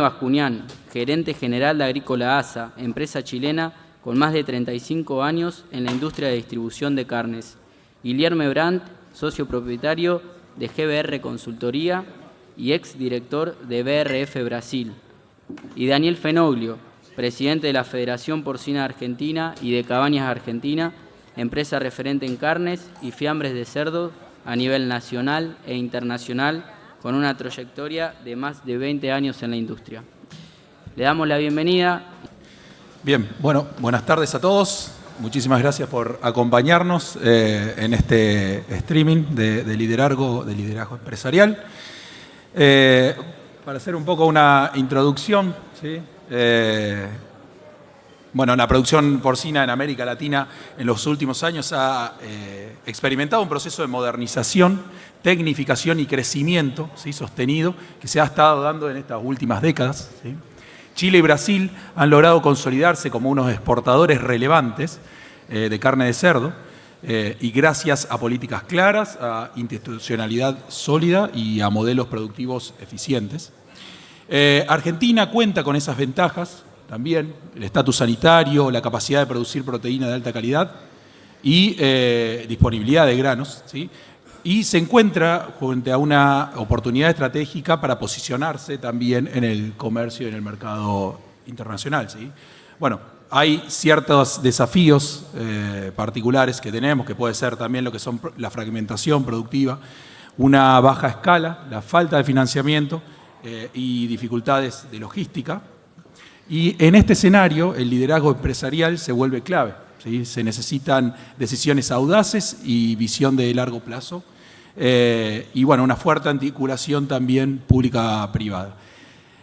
Bascuñán, gerente general de Agrícola ASA, empresa chilena con más de 35 años en la industria de distribución de carnes. Guilherme Brandt, socio propietario de GBR Consultoría y ex director de BRF Brasil. Y Daniel Fenoglio, presidente de la Federación Porcina Argentina y de Cabañas Argentina, empresa referente en carnes y fiambres de cerdo a nivel nacional e internacional, con una trayectoria de más de 20 años en la industria. Le damos la bienvenida. Bien, bueno, buenas tardes a todos. Muchísimas gracias por acompañarnos en este streaming de liderazgo empresarial. Para hacer un poco una introducción, ¿sí? Bueno, la producción porcina en América Latina en los últimos años ha experimentado un proceso de modernización, tecnificación y crecimiento, ¿sí?, sostenido que se ha estado dando en estas últimas décadas, ¿sí? Chile y Brasil han logrado consolidarse como unos exportadores relevantes de carne de cerdo y gracias a políticas claras, a institucionalidad sólida y a modelos productivos eficientes. Argentina cuenta con esas ventajas también, el estatus sanitario, la capacidad de producir proteína de alta calidad y disponibilidad de granos, ¿sí? Y se encuentra frente a una oportunidad estratégica para posicionarse también en el comercio y en el mercado internacional, ¿sí? Bueno, hay ciertos desafíos particulares que tenemos, que puede ser también lo que son la fragmentación productiva, una baja escala, la falta de financiamiento y dificultades de logística. Y en este escenario, el liderazgo empresarial se vuelve clave, ¿sí? Se necesitan decisiones audaces y visión de largo plazo. Y bueno, una fuerte articulación también pública-privada.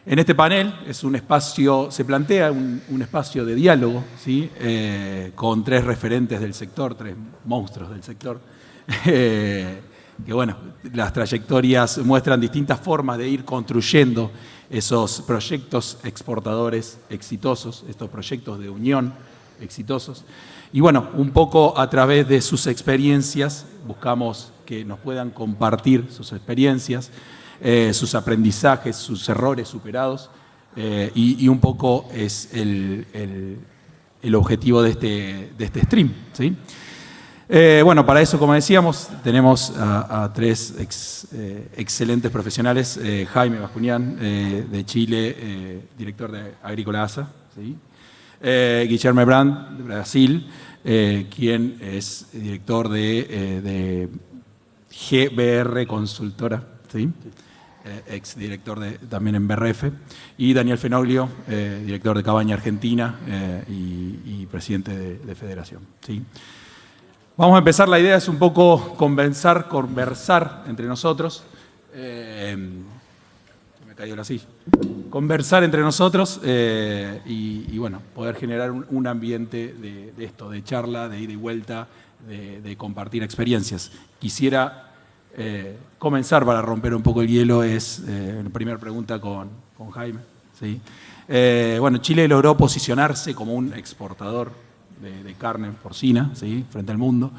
En este panel es un espacio, se plantea un espacio de diálogo, ¿sí? Con tres referentes del sector, tres monstruos del sector, que bueno, las trayectorias muestran distintas formas de ir construyendo esos proyectos exportadores exitosos, estos proyectos de unión exitosos. Y bueno, un poco a través de sus experiencias buscamos que nos puedan compartir sus experiencias, sus aprendizajes, sus errores superados, y un poco es el objetivo de este stream, ¿sí? Bueno, para eso, como decíamos, tenemos a tres excelentes profesionales. Jaime Bascuñán, de Chile, director de Agrícola ASA, ¿sí? Guilherme Brandt, de Brasil, quien es director de GBR Consultora, ¿sí? Ex director también en BRF, y Daniel Fenoglio, director de Cabañas Argentina y presidente de Federación, ¿sí? Vamos a empezar, la idea es un poco conversar entre nosotros. Me cayó la silla. Conversar entre nosotros y bueno, poder generar un ambiente de esto, de charla, de ida y vuelta, de compartir experiencias. Quisiera comenzar para romper un poco el hielo, la primera pregunta con Jaime, ¿sí? Bueno, Chile logró posicionarse como un exportador de carne porcina, ¿sí?, frente al mundo,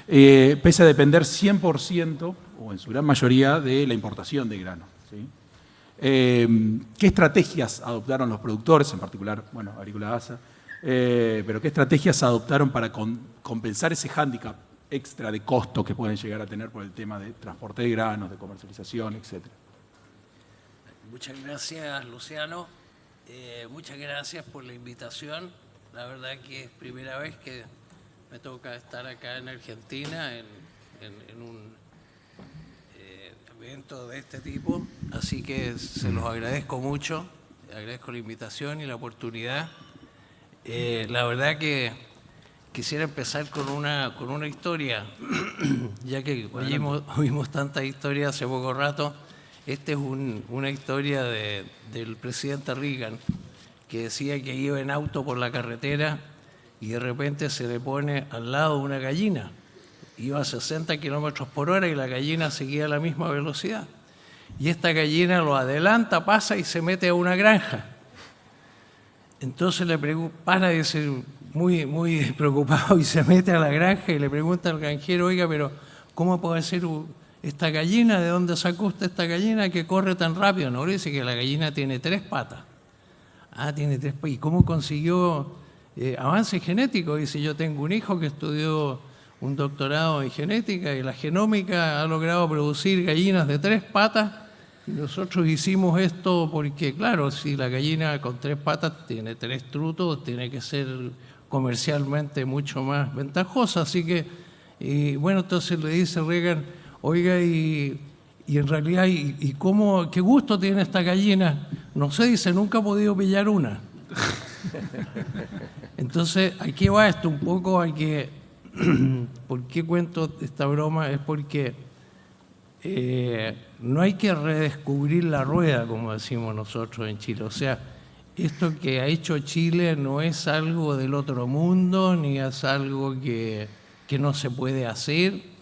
pese a depender 100% o en su gran mayoría de la importación de grano, ¿sí? ¿Qué estrategias adoptaron los productores, en particular, bueno, Agrícola ASA, pero qué estrategias adoptaron para compensar ese hándicap extra de costo que pueden llegar a tener por el tema de transporte de granos, de comercialización, etcétera? Muchas gracias, Luciano. Muchas gracias por la invitación. La verdad que es primera vez que me toca estar acá en Argentina en un evento de este tipo, así que se los agradezco mucho, agradezco la invitación y la oportunidad. La verdad que quisiera empezar con una historia, ya que oímos tantas historias hace poco rato. Esta es una historia del presidente Reagan, que decía que iba en auto por la carretera y de repente se le pone al lado una gallina. Iba a 60 kilómetros por hora y la gallina seguía a la misma velocidad. Y esta gallina lo adelanta, pasa y se mete a una granja. Entonces le para y dice, muy preocupado, y se mete a la granja y le pregunta al granjero, oiga, pero ¿cómo puede ser ¿esta gallina, de dónde sacó usted esta gallina que corre tan rápido? No, dice que la gallina tiene 3 patas. Ah, tiene 3 patas. ¿Y cómo consiguió avance genético? Dice, yo tengo un hijo que estudió un doctorado en genética y la genómica ha logrado producir gallinas de 3 patas. Y nosotros hicimos esto porque, claro, si la gallina con 3 patas tiene 3 trutos, tiene que ser comercialmente mucho más ventajosa. Así que, bueno, entonces le dice Reagan, oiga, y en realidad, qué gusto tiene esta gallina? No sé, dice, nunca he podido pillar una. Entonces, aquí va esto un poco a que, ¿por qué cuento esta broma? Es porque no hay que redescubrir la rueda, como decimos nosotros en Chile. O sea, esto que ha hecho Chile no es algo del otro mundo, ni es algo que no se puede hacer.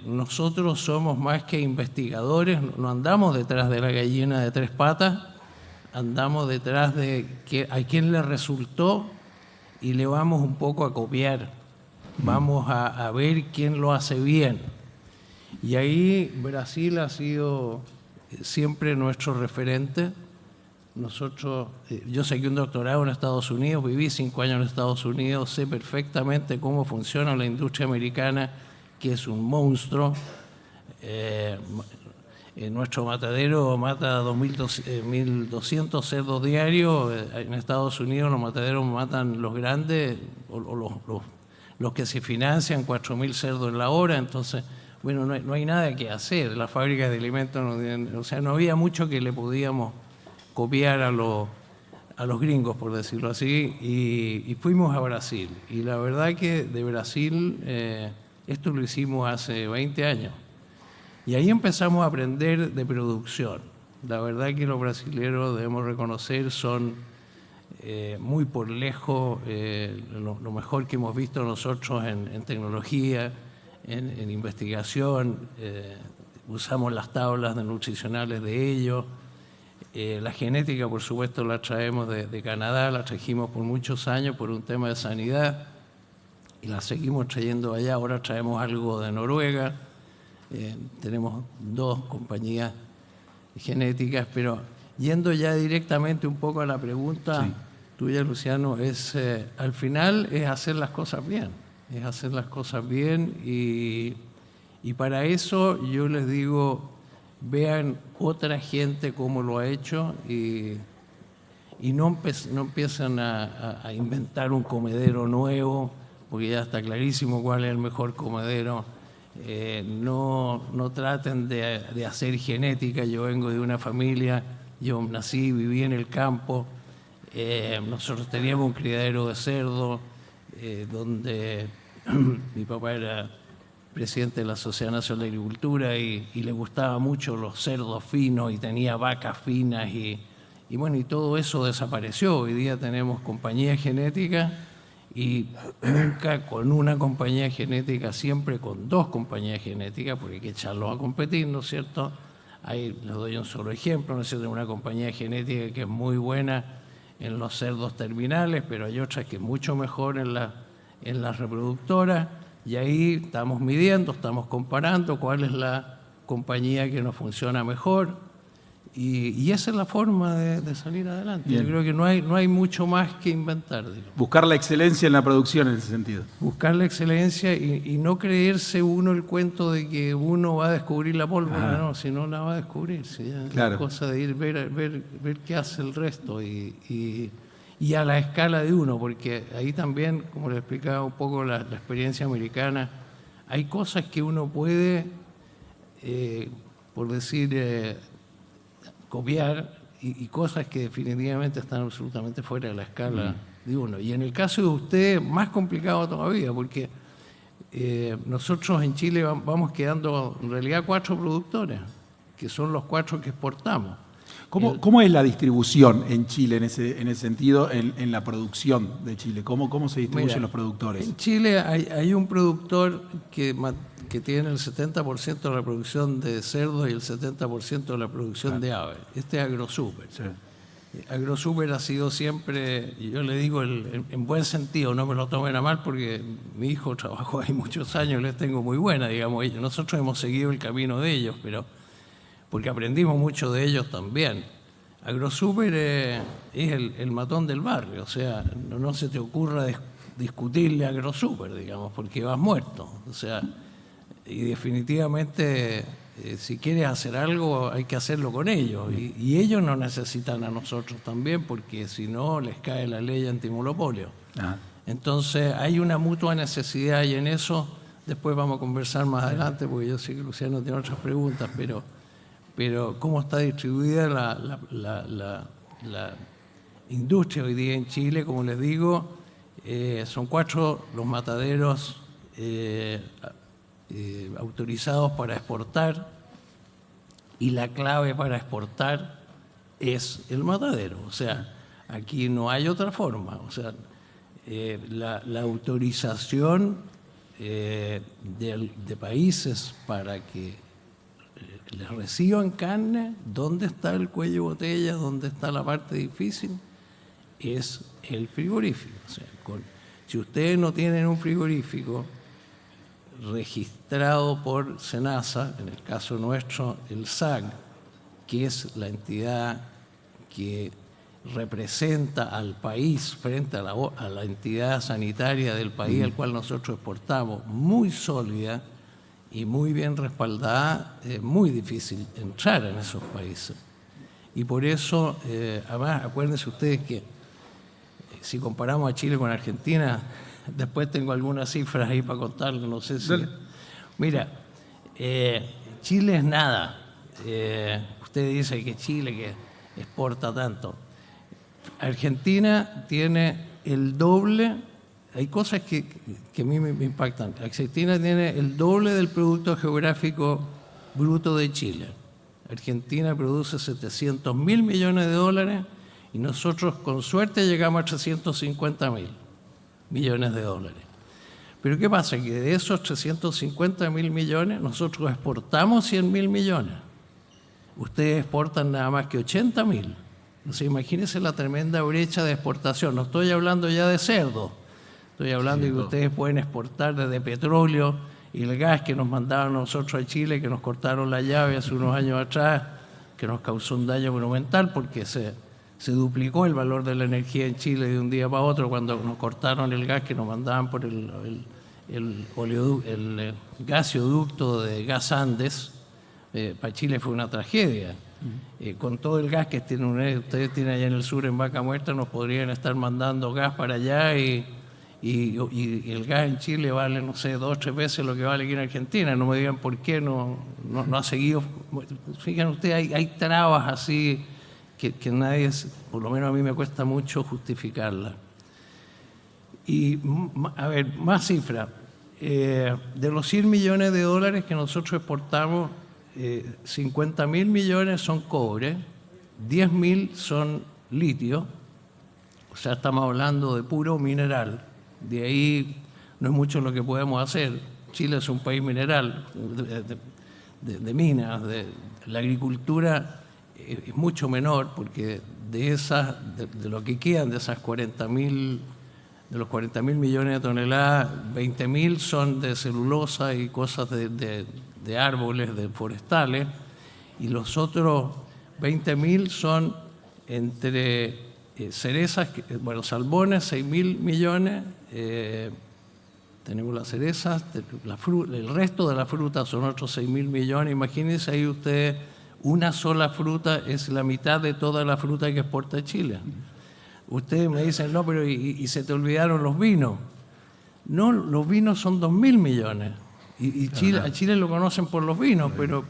Nosotros somos más que investigadores, no andamos detrás de la gallina de 3 patas, andamos detrás de a quién le resultó y le vamos un poco a copiar, vamos a ver quién lo hace bien. Y ahí Brasil ha sido siempre nuestro referente. Nosotros, yo saqué un doctorado en Estados Unidos, viví 5 años en Estados Unidos, sé perfectamente cómo funciona la industria americana, que es un monstruo. Nuestro matadero mata 1.200 cerdos diarios. En Estados Unidos los mataderos matan los grandes, o los que se financian, 4.000 cerdos en la hora. Entonces, bueno, no hay nada que hacer. Las fábricas de alimentos, o sea, no había mucho que le podíamos copiar a los gringos, por decirlo así, y fuimos a Brasil. Y la verdad que de Brasil, esto lo hicimos hace 20 años. Y ahí empezamos a aprender de producción. La verdad que los brasileños, debemos reconocer, son muy por lejos lo mejor que hemos visto nosotros en tecnología, en investigación. Usamos las tablas nutricionales de ellos. La genética, por supuesto, la traemos de Canadá, la trajimos por muchos años por un tema de sanidad y la seguimos trayendo allá. Ahora traemos algo de Noruega. Tenemos 2 compañías genéticas, pero yendo ya directamente un poco a la pregunta tuya, Luciano, al final es hacer las cosas bien, y para eso yo les digo, vean otra gente cómo lo ha hecho y no empiezan a inventar un comedero nuevo, porque ya está clarísimo cuál es el mejor comedero. No traten de hacer genética. Yo vengo de una familia, yo nací, viví en el campo. Nosotros teníamos un criadero de cerdo donde mi papá era presidente de la Sociedad Nacional de Agricultura y le gustaba mucho los cerdos finos y tenía vacas finas y bueno, y todo eso desapareció. Hoy día tenemos compañías genéticas y nunca con una compañía genética, siempre con 2 compañías genéticas, porque hay que echarlos a competir, ¿no es cierto? Ahí les doy un solo ejemplo, ¿no es cierto? Una compañía genética que es muy buena en los cerdos terminales, pero hay otras que es mucho mejor en las reproductoras. Y ahí estamos midiendo, estamos comparando cuál es la compañía que nos funciona mejor. Y esa es la forma de salir adelante. Bien. Yo creo que no hay mucho más que inventar. Digamos. Buscar la excelencia en la producción en ese sentido. Buscar la excelencia y no creerse uno el cuento de que uno va a descubrir la pólvora, no, si no la va a descubrir. Si ya claro. Es cosa de ir ver qué hace el resto y a la escala de uno, porque ahí también, como le explicaba un poco la experiencia americana, hay cosas que uno puede, por decir, copiar y cosas que definitivamente están absolutamente fuera de la escala de uno. Y en el caso de usted, más complicado todavía, porque nosotros en Chile vamos quedando en realidad 4 productores, que son los 4 que exportamos. ¿Cómo es la distribución en Chile en ese sentido, en la producción de Chile? ¿Cómo se distribuyen los productores? En Chile hay un productor que tiene el 70% de la producción de cerdos y el 70% de la producción de aves. Este es AgroSuper. Sí. AgroSuper ha sido siempre, yo le digo en buen sentido, no me lo tomen a mal porque mi hijo trabajó ahí muchos años, les tengo muy buena, digamos. Nosotros hemos seguido el camino de ellos, pero porque aprendimos mucho de ellos también. AgroSuper es el matón del barrio, o sea, no se te ocurra discutirle a AgroSuper, digamos, porque vas muerto. O sea, y definitivamente, si quieres hacer algo, hay que hacerlo con ellos. Y ellos nos necesitan a nosotros también, porque si no, les cae la ley antimonopolio. Entonces, hay una mutua necesidad y en eso después vamos a conversar más adelante, porque yo sé que Luciano tiene otras preguntas, pero cómo está distribuida la industria hoy día en Chile, como les digo, son 4 los mataderos autorizados para exportar, y la clave para exportar es el matadero. O sea, aquí no hay otra forma. O sea, la autorización de países para que les reciban carne, ¿dónde está el cuello de botella? ¿Dónde está la parte difícil? Es el frigorífico. O sea, si ustedes no tienen un frigorífico registrado por SENASA, en el caso nuestro el SAC, que es la entidad que representa al país frente a la entidad sanitaria del país al cual nosotros exportamos, muy sólida y muy bien respaldada, es muy difícil entrar en esos países. Y por eso, además, acuérdense ustedes que si comparamos a Chile con Argentina, después tengo algunas cifras ahí para contarles, no sé si... Mira, Chile es nada. Usted dice que Chile que exporta tanto. Argentina tiene el doble, hay cosas que a mí me impactan. Argentina tiene el doble del Producto Geográfico Bruto de Chile. Argentina produce 700.000 millones de dólares y nosotros con suerte llegamos a 350.000 millones de dólares. Pero ¿qué pasa? Que de esos 350.000 millones nosotros exportamos 100.000 millones. Ustedes exportan nada más que 80.000. Entonces imagínense la tremenda brecha de exportación. No estoy hablando ya de cerdo. Estoy hablando de que ustedes pueden exportar desde petróleo y el gas que nos mandaron nosotros a Chile, que nos cortaron la llave hace unos años atrás, que nos causó un daño monumental porque se duplicó el valor de la energía en Chile de un día para otro cuando nos cortaron el gas que nos mandaban por el gasoducto de Gas Andes. Para Chile fue una tragedia. Con todo el gas que ustedes tienen allá en el sur en Vaca Muerta, nos podrían estar mandando gas para allá y el gas en Chile vale, no sé, 2 o 3 veces lo que vale aquí en Argentina. No me digan por qué no ha seguido. Fíjense ustedes, hay trabas así que nadie, por lo menos a mí me cuesta mucho justificarla. Y, a ver, más cifras. De los 100 millones de dólares que nosotros exportamos, 50.000 millones son cobre, 10.000 son litio, o sea, estamos hablando de puro mineral. De ahí no es mucho lo que podemos hacer. Chile es un país mineral, de minas, la agricultura es mucho menor porque de lo que quedan de esas 40.000, de los 40.000 millones de toneladas, 20.000 son de celulosa y cosas de árboles, de forestales, y los otros 20.000 son entre cerezas, bueno, salmones, 6.000 millones, tenemos las cerezas, el resto de la fruta son otros 6.000 millones. Imagínense ahí ustedes, una sola fruta es la mitad de toda la fruta que exporta Chile. Ustedes me dicen, no, pero y se te olvidaron los vinos. No, los vinos son 2.000 millones. Y Chile, a Chile lo conocen por los vinos, pero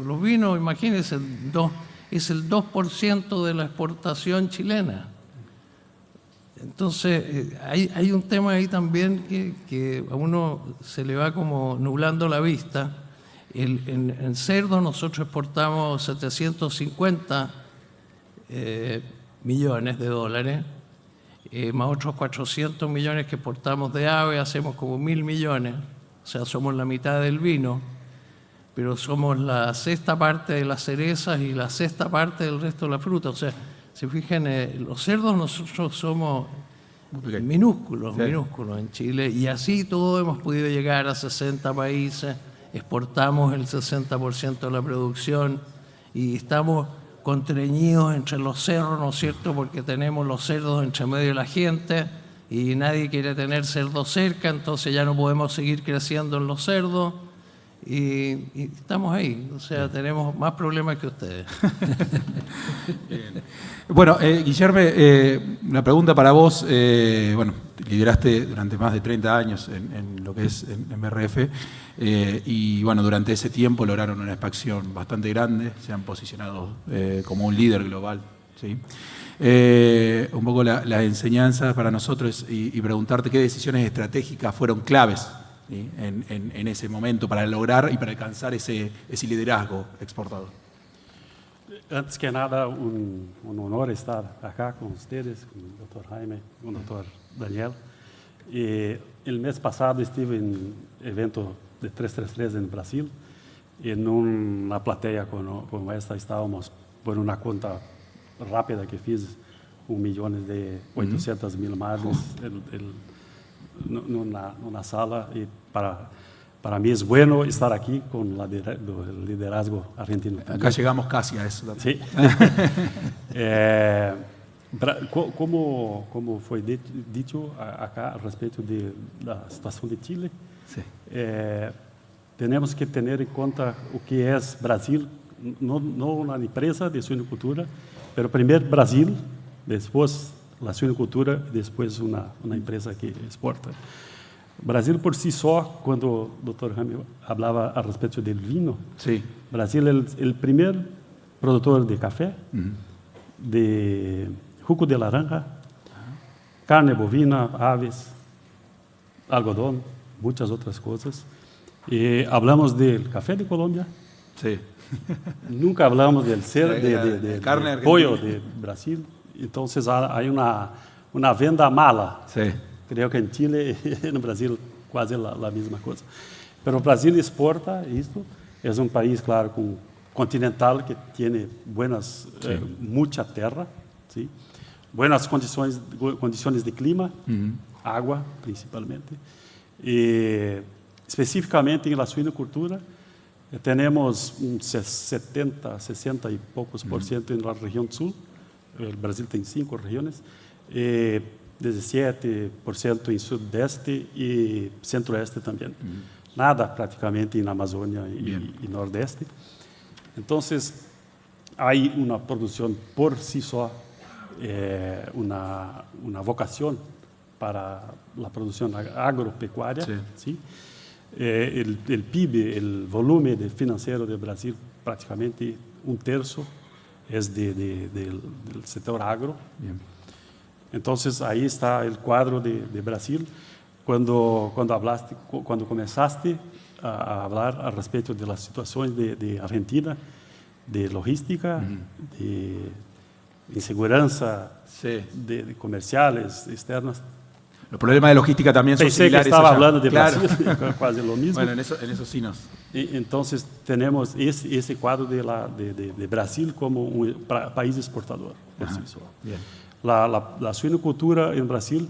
los vinos, imagínense, es el 2% de la exportación chilena. Entonces, hay un tema ahí también que a uno se le va como nublando la vista. En cerdo nosotros exportamos 750 millones de dólares, más otros 400 millones que exportamos de ave, hacemos como 1.000 millones. O sea, somos la mitad del vino, pero somos la 6ª parte de las cerezas y la 6ª parte del resto de la fruta. O sea, Se fijan, los cerdos nosotros somos minúsculos en Chile, y así todo hemos podido llegar a 60 países, exportamos el 60% de la producción y estamos contrañidos entre los cerros, ¿no es cierto?, porque tenemos los cerdos entre medio de la gente y nadie quiere tener cerdos cerca, entonces ya no podemos seguir creciendo en los cerdos y estamos ahí, o sea, tenemos más problemas que ustedes. Bueno, Guillermo, una pregunta para vos. Bueno, lideraste durante más de 30 años en lo que es en BRF y bueno, durante ese tiempo lograron una expansión bastante grande, se han posicionado como un líder global, ¿sí? Un poco la enseñanza para nosotros y preguntarte qué decisiones estratégicas fueron claves, ¿sí?, en ese momento para lograr y para alcanzar ese liderazgo exportador. Antes que nada, un honor estar acá con ustedes, con el doctor Jaime, con el doctor Daniel. El mes pasado estuve en un evento de 333 en Brasil. En una platea como esta estábamos por una cuenta rápida que fiz 1.800.000 madres en una sala. Y para mí es bueno estar aquí con el liderazgo argentino. Acá llegamos casi a eso. Sí. Como fue dicho acá respecto de la situación de Chile, sí, tenemos que tener en cuenta lo que es Brasil, no una empresa de suinocultura, pero primero Brasil, después la suinocultura y después una empresa que exporta. Brasil por sí só, cuando el doctor Jaime hablaba al respecto del vino, sí, Brasil es el primer productor de café, de jugo de naranja, carne bovina, aves, algodón, muchas otras cosas. Hablamos del café de Colombia, sí. nunca hablamos del carne del pollo de Brasil. Entonces hay una venda mala. Sí. Creo que en Chile y en Brasil quase la misma cosa. Pero Brasil exporta esto. Es un país, claro, continental que tiene mucha tierra, ¿sí?, buenas condiciones de clima, agua principalmente. Específicamente en la suinocultura, tenemos un 70, 60 y pocos por ciento en la región sur. El Brasil tiene 5 regiones. 17% en sudeste y centro-oeste también. Nada prácticamente en Amazonia y nordeste. Entonces, hay una producción por sí sola, una vocación para la producción agropecuaria. Sí. ¿Sí? El PIB, el volumen financiero de Brasil, prácticamente un tercio es del sector agro. Bien. Entonces, ahí está el cuadro de Brasil. Cuando comenzaste a hablar al respecto de las situaciones de Argentina, de logística, de inseguranza, sí, de comerciales externas. Los problemas de logística también son similares. Pensé que estaba allá. hablando de Claro. Brasil, casi lo mismo. Bueno, en eso sí nos... Entonces, tenemos ese cuadro de Brasil como un país exportador. Por sí solo. Bien. La suinocultura en Brasil,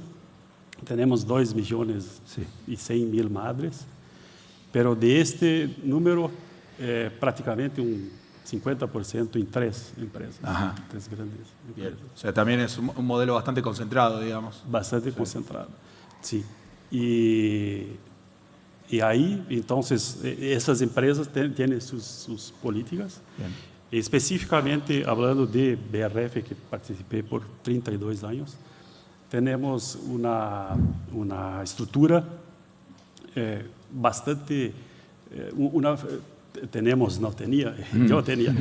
tenemos 2.100.000 madres, pero de este número, prácticamente un 50% en 3 empresas, 3 grandes empresas. O sea, también es un modelo bastante concentrado, digamos. Bastante concentrado, sí. Y ahí, entonces, esas empresas tienen sus políticas. Bien. Específicamente, hablando de BRF, que participé por 32 años, tenemos una estructura bastante... yo tenía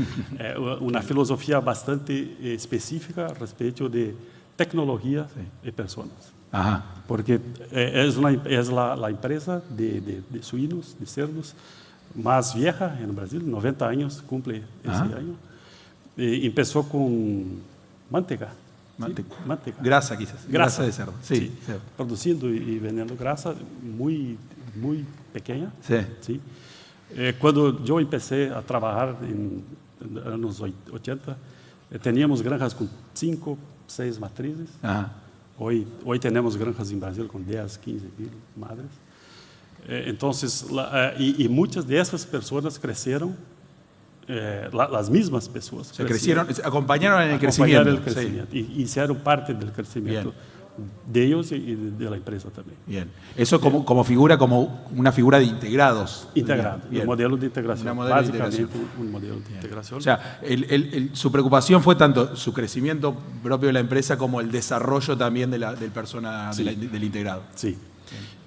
una filosofía bastante específica respecto de tecnología y personas. Ajá. Porque es la empresa de suínos, de cerdos, más vieja en Brasil, 90 años cumple ese año. Empezó con manteiga. Manteiga. Grasa, quizás. Grasa de cerdo. Sí, sí. Produciendo y vendiendo grasa muy, muy pequeña. Sí. ¿Sí? Cuando yo empecé a trabajar en los años 80, Teníamos granjas con 5, 6 matrices. Ajá. Hoy tenemos granjas en Brasil con 10, 15 mil madres. Entonces, y muchas de esas personas crecieron, las mismas personas. O sea, crecieron, acompañaron en el crecimiento. Sí. Y hicieron parte del crecimiento de ellos y de la empresa también. Bien. Eso como figura, como una figura de integrados. Integrado, Bien. un modelo de integración. Básicamente un modelo de integración. O sea, su preocupación fue tanto su crecimiento propio de la empresa como el desarrollo también del del integrado. Sí.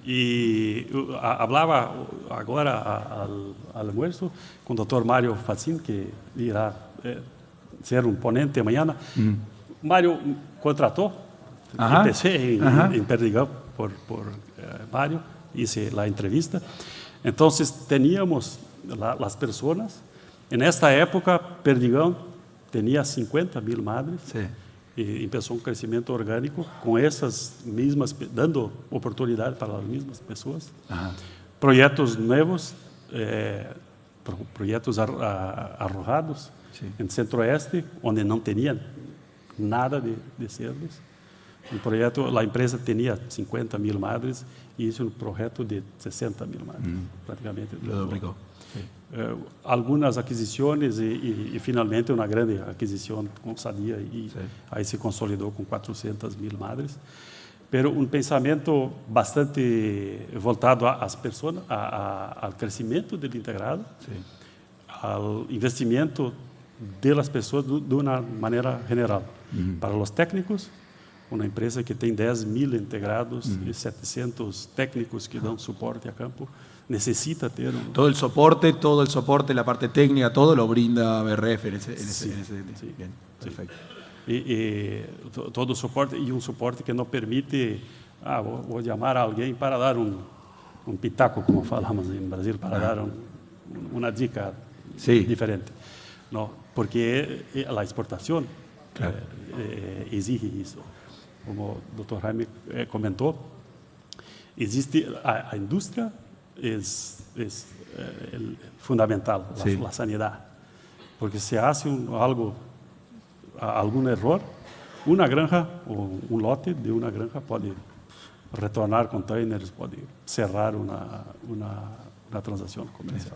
Y hablaba ahora al almuerzo con el doctor Mario Facín, que irá ser un ponente mañana. Mario contrató, empecé en Perdigão por Mario, hice la entrevista. Entonces teníamos las personas, en esta época Perdigão tenía 50.000 madres. Sí. Y empezó un crecimiento orgánico con esas mismas, dando oportunidad para las mismas personas. Ajá. Proyectos nuevos, proyectos arrojados en Centro-Oeste, donde no tenían nada de cerdos. Un proyecto, la empresa tenía 50.000 madres y hizo un proyecto de 60.000 madres, prácticamente. Lo duplicó. Sí. Algunas adquisiciones y finalmente una grande adquisición con Sadia y ahí se consolidó con 400.000 madres. Pero un pensamiento bastante voltado a las personas, al crecimiento del integrado, al investimento de las personas de una manera general. Para los técnicos, una empresa que tiene 10.000 integrados y 700 técnicos que dan soporte a campo, necesita tener todo el soporte, la parte técnica, todo lo brinda BRF en ese bien, perfecto. Y todo el soporte, y un soporte que no permite, voy a llamar a alguien para dar un pitaco, como falamos en Brasil, para dar una dica diferente. No, porque la exportación exige eso. Como el doctor Jaime comentó, existe la industria, es fundamental, la sanidad. Porque si hace algún error, una granja o un lote de una granja puede retornar containers, puede cerrar una transacción comercial.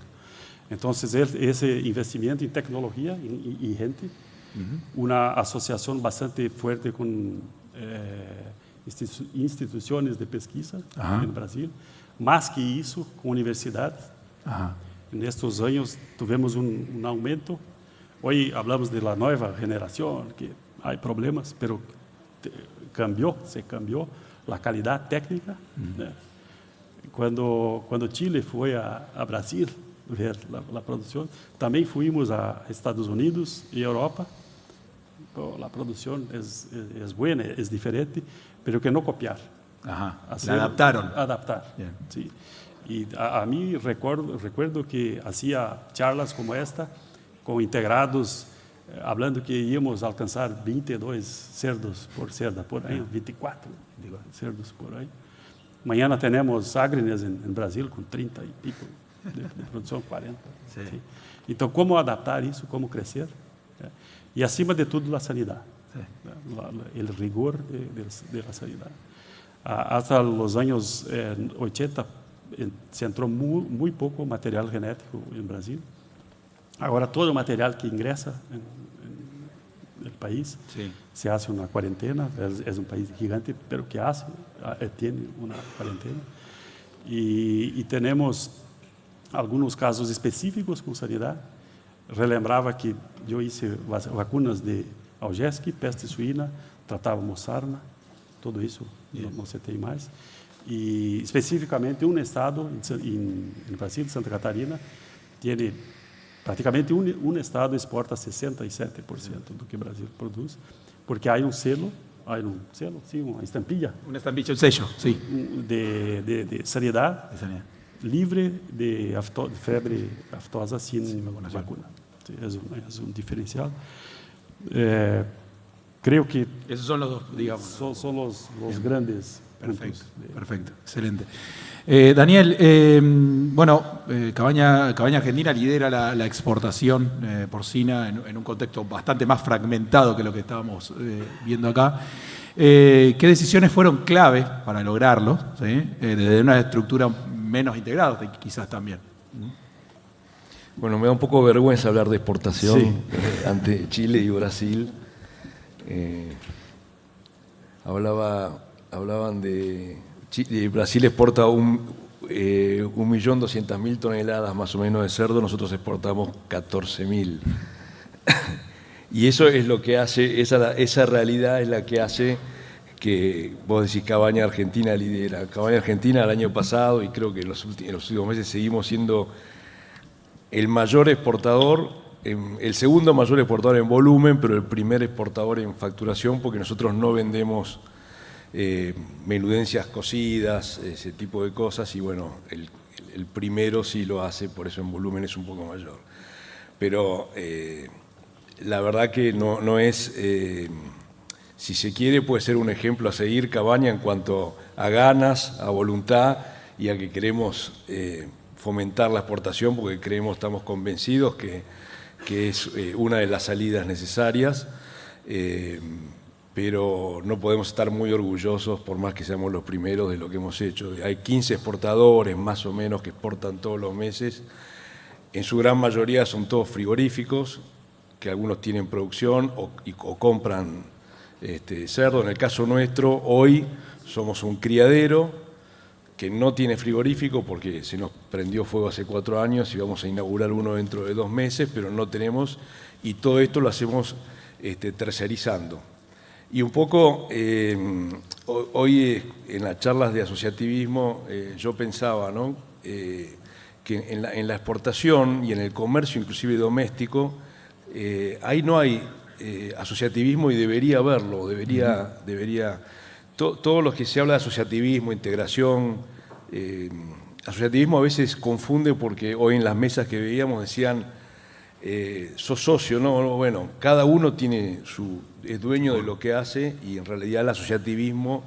Entonces, ese investimento en tecnología y gente, una asociación bastante fuerte con instituciones de pesquisa en Brasil, más que eso, con universidades. En estos años tuvimos un aumento. Hoy hablamos de la nueva generación, que hay problemas, pero se cambió la calidad técnica. Cuando Chile fue a Brasil ver la producción, también fuimos a Estados Unidos y Europa. La producción es buena, es diferente, pero que no copiar. La adaptaron. Adaptar, sí. Y a mí recuerdo que hacía charlas como esta, con integrados, hablando que íbamos a alcanzar 22 cerdos por cerda por año, 24 cerdos por año. Mañana tenemos Agrines en Brasil con 30 y pico de producción, 40. Sí. Entonces, ¿cómo adaptar eso? ¿Cómo crecer? Y acima de todo, la sanidad, el rigor de la sanidad. Hasta los años 80 se entró muy poco material genético en Brasil. Ahora todo el material que ingresa en el país se hace una cuarentena. Es un país gigante, pero que tiene una cuarentena. Y tenemos algunos casos específicos con sanidad. Relembraba que yo hice vacunas de Algesky, peste suína, tratábamos sarna, todo eso no se tiene más. Y específicamente un estado en Brasil, Santa Catarina, tiene praticamente un estado exporta 67% do que Brasil produz, porque hay un selo, sí, una estampilla. Una estampilla, un sello, sí. De sanidad. Livre de febre aftosa sin vacuna. Sí, es un diferencial. Creo que esos son los dos, digamos. Son los grandes Perfecto, puntos. perfecto, excelente. Daniel, Cabaña Argentina lidera la exportación porcina en un contexto bastante más fragmentado que lo que estábamos viendo acá. ¿Qué decisiones fueron clave para lograrlo? ¿Sí? Desde una estructura menos integrada, quizás también. Bueno, me da un poco de vergüenza hablar de exportación Sí. ante Chile y Brasil. Hablaban de Chile, Brasil exporta 1.200.000 toneladas más o menos de cerdo, nosotros exportamos 14.000. Y eso es lo que hace, esa realidad es la que hace que vos decís Cabaña Argentina lidera. Cabaña Argentina el año pasado, y creo que en los últimos meses seguimos siendo el mayor exportador, el segundo mayor exportador en volumen, pero el primer exportador en facturación, porque nosotros no vendemos menudencias cocidas, ese tipo de cosas, y bueno, el primero sí lo hace, por eso en volumen es un poco mayor. Pero la verdad que no es, si se quiere, puede ser un ejemplo a seguir Cabaña en cuanto a ganas, a voluntad y a que queremos fomentar la exportación, porque estamos convencidos que es una de las salidas necesarias. Pero no podemos estar muy orgullosos, por más que seamos los primeros, de lo que hemos hecho. Hay 15 exportadores más o menos que exportan todos los meses. En su gran mayoría son todos frigoríficos, que algunos tienen producción o compran cerdo. En el caso nuestro, hoy somos un criadero que no tiene frigorífico porque se nos prendió fuego hace 4 años y vamos a inaugurar uno dentro de 2 meses, pero no tenemos, y todo esto lo hacemos tercerizando. Y un poco, hoy en las charlas de asociativismo, yo pensaba, ¿no? Que en la exportación y en el comercio, inclusive doméstico, ahí no hay asociativismo y debería haberlo, todo lo que se habla de asociativismo, integración, asociativismo a veces confunde porque hoy en las mesas que veíamos decían, sos socio, no, bueno, cada uno es dueño de lo que hace y en realidad el asociativismo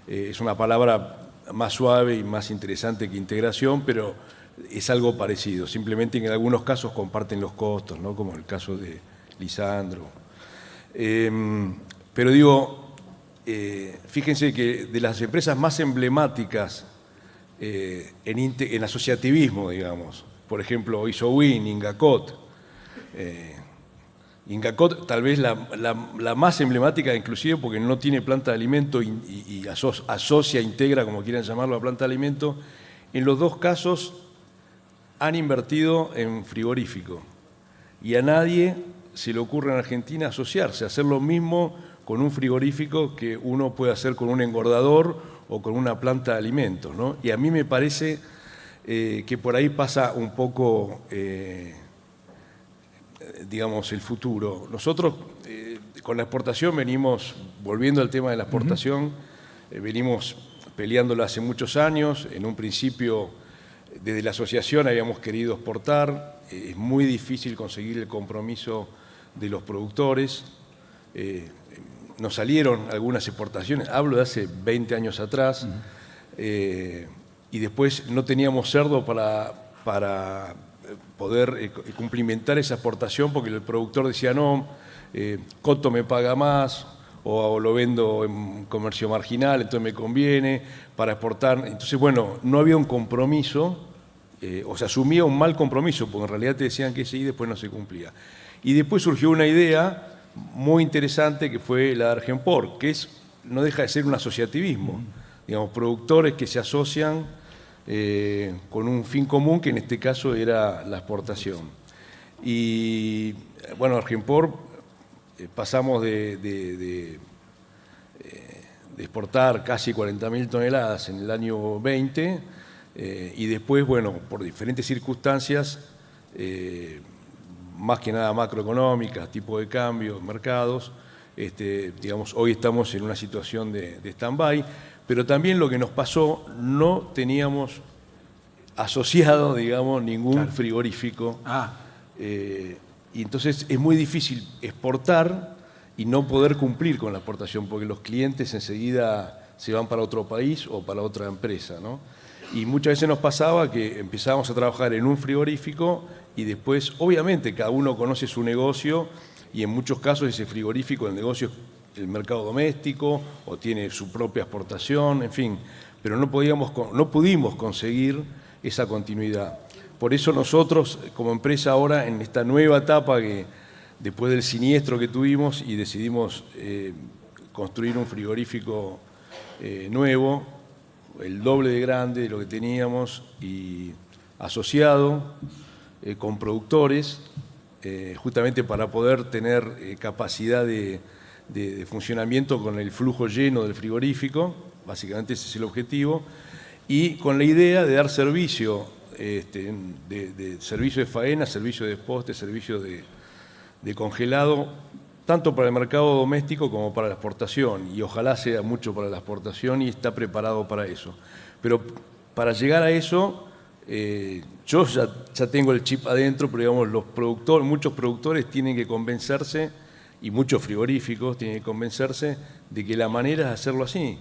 es una palabra más suave y más interesante que integración, pero es algo parecido, simplemente que en algunos casos comparten los costos, ¿no? Como el caso de Lisandro. Pero digo, fíjense que de las empresas más emblemáticas en asociativismo, digamos, por ejemplo, Isowin, Ingacot, Ingacot tal vez la más emblemática, inclusive porque no tiene planta de alimento y asocia, integra, como quieran llamarlo, a planta de alimento. En los dos casos han invertido en frigorífico y a nadie se le ocurre en Argentina asociarse, hacer lo mismo con un frigorífico que uno puede hacer con un engordador o con una planta de alimentos, ¿no? Y a mí me parece que por ahí pasa un poco digamos, el futuro. Nosotros con la exportación venimos, volviendo al tema de la exportación, venimos peleándolo hace muchos años. En un principio, desde la asociación habíamos querido exportar. Es muy difícil conseguir el compromiso de los productores. Nos salieron algunas exportaciones, hablo de hace 20 años atrás, y después no teníamos cerdo para poder cumplimentar esa exportación porque el productor decía no, Coto me paga más o lo vendo en comercio marginal, entonces me conviene para exportar. Entonces, bueno, no había un compromiso, o se asumía un mal compromiso porque en realidad te decían que sí y después no se cumplía. Y después surgió una idea muy interesante que fue la de Argenpor, que no deja de ser un asociativismo, digamos, productores que se asocian con un fin común, que en este caso era la exportación. Y bueno, Argenpor pasamos de exportar casi 40.000 toneladas en el año 20 y después, bueno, por diferentes circunstancias, más que nada macroeconómicas, tipo de cambio, mercados, digamos, hoy estamos en una situación de stand-by. Pero también lo que nos pasó, no teníamos asociado, digamos, ningún frigorífico. Y entonces es muy difícil exportar y no poder cumplir con la exportación, porque los clientes enseguida se van para otro país o para otra empresa, ¿no? Y muchas veces nos pasaba que empezábamos a trabajar en un frigorífico y después, obviamente, cada uno conoce su negocio y en muchos casos ese frigorífico, el negocio es el mercado doméstico o tiene su propia exportación, en fin, pero no pudimos conseguir esa continuidad. Por eso nosotros, como empresa ahora, en esta nueva etapa que después del siniestro que tuvimos y decidimos construir un frigorífico nuevo, el doble de grande de lo que teníamos y asociado con productores, justamente para poder tener capacidad de funcionamiento con el flujo lleno del frigorífico, básicamente ese es el objetivo, y con la idea de dar servicio, de servicio de faena, servicio de desposte, servicio de congelado, tanto para el mercado doméstico como para la exportación, y ojalá sea mucho para la exportación y está preparado para eso. Pero para llegar a eso, yo ya tengo el chip adentro, pero digamos, muchos productores tienen que convencerse, y muchos frigoríficos tienen que convencerse de que la manera es hacerlo así.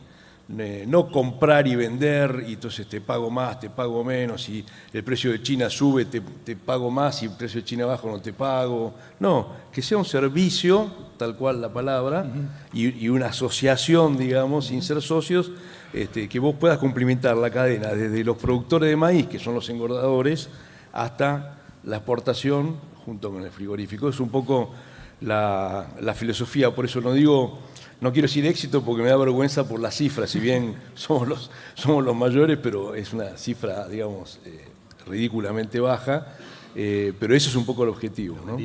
No comprar y vender y entonces te pago más, te pago menos, si el precio de China sube te pago más, si el precio de China baja no te pago. No, que sea un servicio, tal cual la palabra, y una asociación, digamos, sin ser socios, que vos puedas cumplimentar la cadena desde los productores de maíz, que son los engordadores, hasta la exportación junto con el frigorífico. Es un poco la filosofía, por eso no quiero decir éxito porque me da vergüenza por las cifras, si bien somos los mayores, pero es una cifra, digamos, ridículamente baja, pero ese es un poco el objetivo, ¿no?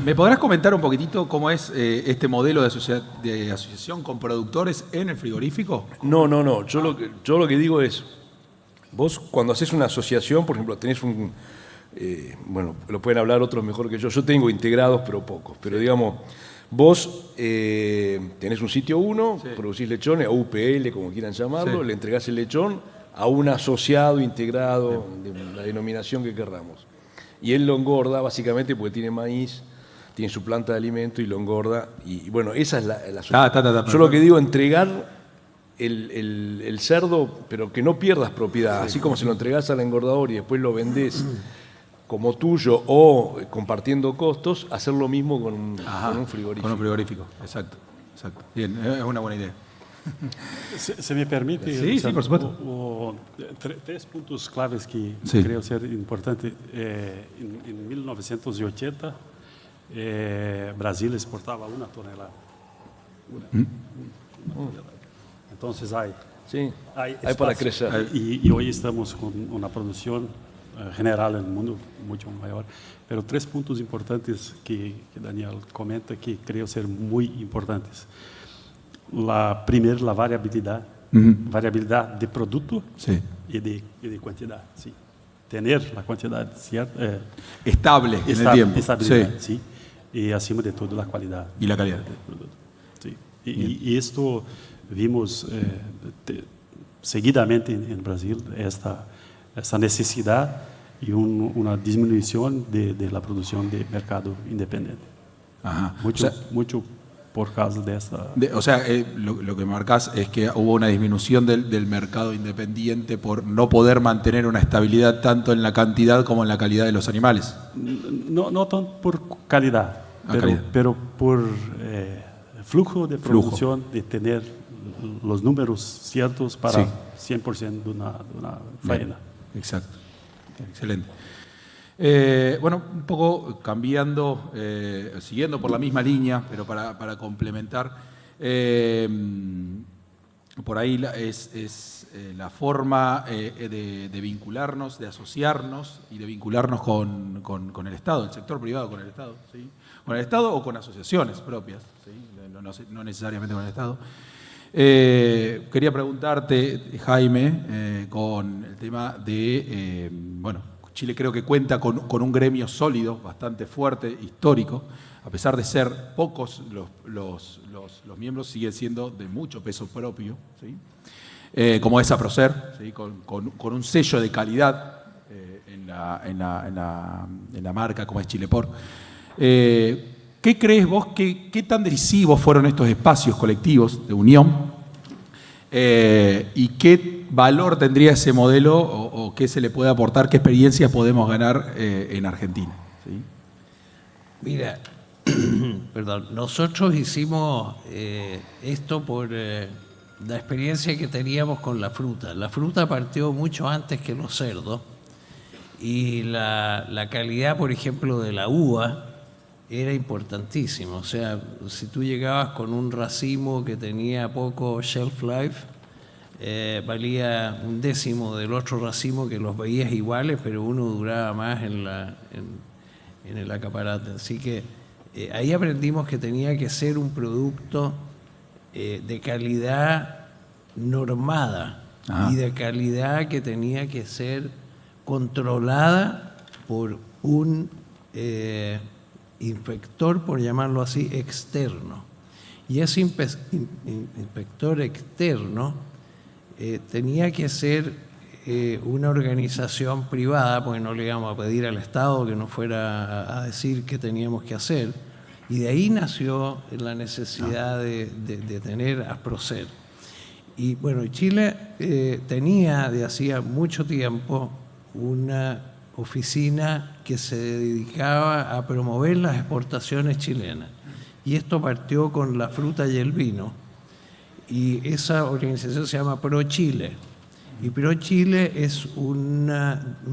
¿Me podrás comentar un poquitito cómo es este modelo de asociación con productores en el frigorífico? No. Yo lo que digo es, vos cuando haces una asociación, por ejemplo, tenés bueno, lo pueden hablar otros mejor que yo tengo integrados, pero pocos, pero digamos, vos tenés un sitio 1, sí, producís lechones, o UPL, como quieran llamarlo, sí, le entregás el lechón a un asociado integrado, de la denominación que querramos. Y él lo engorda básicamente porque tiene maíz, tiene su planta de alimento y lo engorda. Y bueno, esa es la asociación. Yo lo que digo, entregar el cerdo, pero que no pierdas propiedad, sí, así como se lo entregás al engordador y después lo vendés como tuyo o compartiendo costos, hacer lo mismo con un frigorífico. Con un frigorífico, exacto. Bien, es una buena idea. Se me permite, sí, por supuesto. Tres puntos claves que creo ser importantes. En 1980, Brasil exportaba 1 tonelada. Una tonelada. Entonces hay para crecer. Y hoy estamos con una producción general en el mundo mucho mayor. Pero 3 puntos importantes que Daniel comenta que creo ser muy importantes. Primero, la variabilidad. Variabilidad de producto, sí, y de cantidad. Sí. Tener la cantidad cierta. Estable en el tiempo. Estabilidad, sí. Y acima de todo la calidad. Y la calidad. Del producto. Sí. Y esto vimos seguidamente en Brasil, esta necesidad y una disminución de la producción de mercado independiente. Ajá. Mucho por causa de esta... lo que marcás es que hubo una disminución del mercado independiente por no poder mantener una estabilidad tanto en la cantidad como en la calidad de los animales. No tanto por calidad, pero por flujo de producción, de tener los números ciertos para 100% de una faena. Exacto. Excelente. Bueno, un poco cambiando, siguiendo por la misma línea, pero para complementar, por ahí es la forma de vincularnos, de asociarnos y de vincularnos con el Estado, el sector privado con el Estado, ¿sí? Con el Estado o con asociaciones propias, ¿sí? No necesariamente con el Estado. Quería preguntarte, Jaime, con el tema de, Chile creo que cuenta con un gremio sólido, bastante fuerte, histórico, a pesar de ser pocos los miembros, siguen siendo de mucho peso propio, ¿sí? Como es APROCER, ¿sí? Con un sello de calidad en la marca como es Chileport. ¿Qué crees vos, qué tan decisivos fueron estos espacios colectivos de unión ¿Y qué valor tendría ese modelo o qué se le puede aportar, qué experiencias podemos ganar en Argentina? ¿Sí? Mira, perdón, nosotros hicimos esto por la experiencia que teníamos con la fruta. La fruta partió mucho antes que los cerdos y la calidad, por ejemplo, de la uva era importantísima. O sea, si tú llegabas con un racimo que tenía poco shelf life, valía 1/10 del otro racimo, que los veías iguales, pero uno duraba más en el acaparate. Así que ahí aprendimos que tenía que ser un producto de calidad normada. Ajá. Y de calidad que tenía que ser controlada por un inspector, por llamarlo así, externo. Y ese inspector externo tenía que ser una organización privada, porque no le íbamos a pedir al Estado que nos fuera a decir qué teníamos que hacer. Y de ahí nació la necesidad de tener Asprocer. Y bueno, Chile tenía de hacía mucho tiempo una oficina que se dedicaba a promover las exportaciones chilenas. Y esto partió con la fruta y el vino. Y esa organización se llama ProChile. Y ProChile es un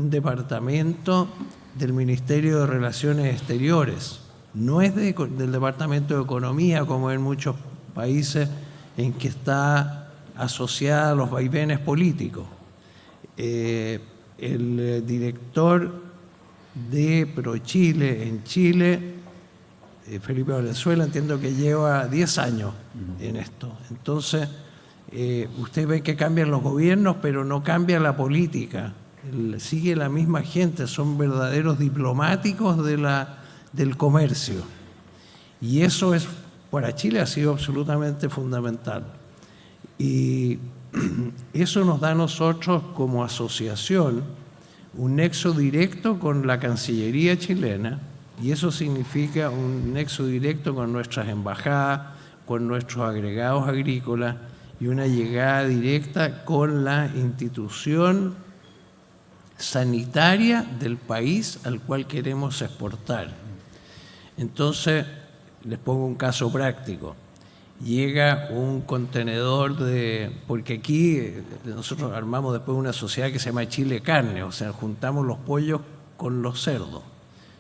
departamento del Ministerio de Relaciones Exteriores. No es del Departamento de Economía, como en muchos países en que está asociada a los vaivenes políticos. El director de ProChile en Chile, Felipe Valenzuela, entiendo que lleva 10 años en esto. Entonces, usted ve que cambian los gobiernos, pero no cambia la política. Sigue la misma gente, son verdaderos diplomáticos del comercio. Y eso para Chile ha sido absolutamente fundamental. Y eso nos da a nosotros como asociación un nexo directo con la Cancillería chilena, y eso significa un nexo directo con nuestras embajadas, con nuestros agregados agrícolas y una llegada directa con la institución sanitaria del país al cual queremos exportar. Entonces, les pongo un caso práctico. Llega un contenedor porque aquí nosotros armamos después una sociedad que se llama Chile Carne, o sea, juntamos los pollos con los cerdos.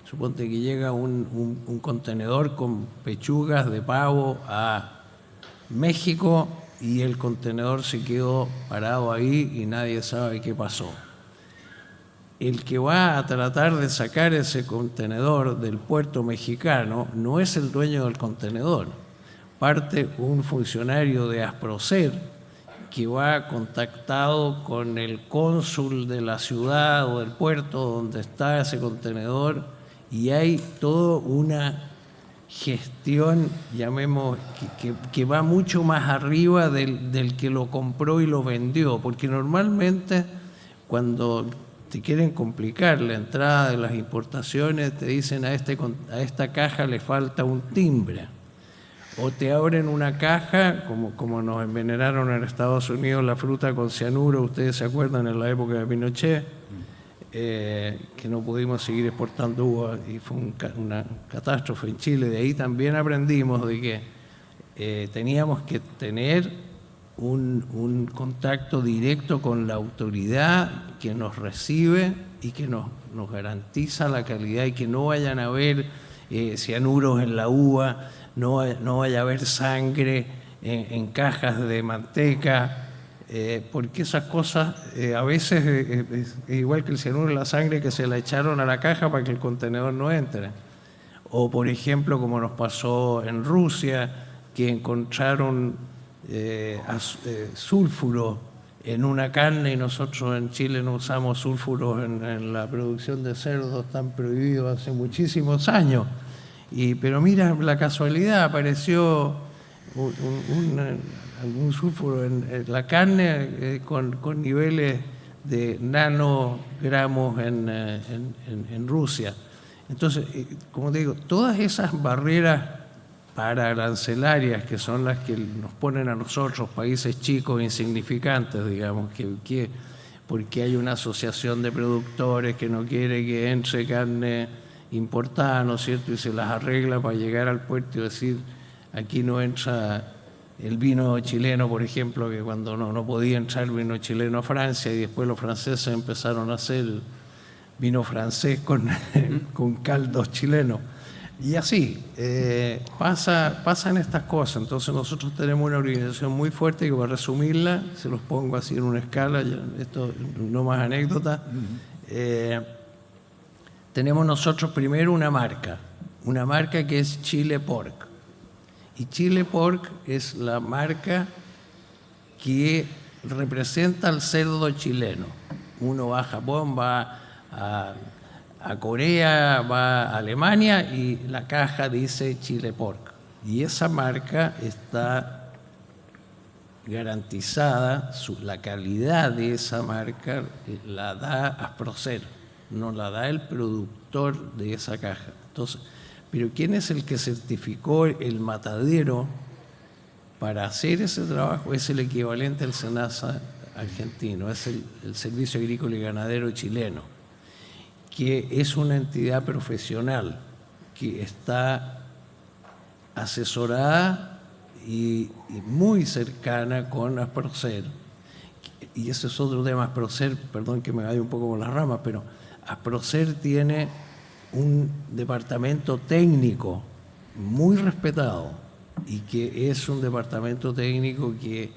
Suponte que llega un contenedor con pechugas de pavo a México y el contenedor se quedó parado ahí y nadie sabe qué pasó. El que va a tratar de sacar ese contenedor del puerto mexicano no es el dueño del contenedor. Parte un funcionario de Asprocer que va contactado con el cónsul de la ciudad o del puerto donde está ese contenedor, y hay toda una gestión, llamemos, que va mucho más arriba del que lo compró y lo vendió, porque normalmente cuando te quieren complicar la entrada de las importaciones te dicen a esta caja le falta un timbre, o te abren una caja, como nos envenenaron en Estados Unidos la fruta con cianuro, ustedes se acuerdan en la época de Pinochet, que no pudimos seguir exportando uva y fue una catástrofe en Chile. De ahí también aprendimos de que teníamos que tener un contacto directo con la autoridad que nos recibe y que nos garantiza la calidad, y que no vayan a haber cianuros en la uva, no vaya a haber sangre en cajas de manteca, porque esas cosas a veces es igual que el cianuro en la sangre, que se la echaron a la caja para que el contenedor no entre. O por ejemplo, como nos pasó en Rusia, que encontraron sulfuro en una carne, y nosotros en Chile no usamos sulfuros en la producción de cerdos, están prohibidos hace muchísimos años. Pero mira, la casualidad, apareció algún sulfuro en la carne con niveles de nanogramos en Rusia. Entonces, como te digo, todas esas barreras pararancelarias, que son las que nos ponen a nosotros, países chicos, insignificantes, digamos, porque hay una asociación de productores que no quiere que entre carne importada, ¿no es cierto?, y se las arregla para llegar al puerto y decir, aquí no entra el vino chileno, por ejemplo, que cuando no podía entrar vino chileno a Francia, y después los franceses empezaron a hacer vino francés con caldos chilenos. Y así, pasan estas cosas. Entonces nosotros tenemos una organización muy fuerte que, para resumirla, se los pongo así en una escala, esto no más anécdota. Tenemos nosotros primero una marca que es Chile Pork. Y Chile Pork es la marca que representa al cerdo chileno. Uno va a Japón, va a Corea, va a Alemania y la caja dice Chile Pork. Y esa marca está garantizada, la calidad de esa marca la da Asprocer, no la da el productor de esa caja. Entonces, pero ¿quién es el que certificó el matadero para hacer ese trabajo? Es el equivalente al SENASA argentino, es el Servicio Agrícola y Ganadero chileno, que es una entidad profesional que está asesorada y muy cercana con Asprocer. Y ese es otro tema. Asprocer, perdón que me vaya un poco con las ramas, pero Asprocer tiene un departamento técnico muy respetado y que es un departamento técnico que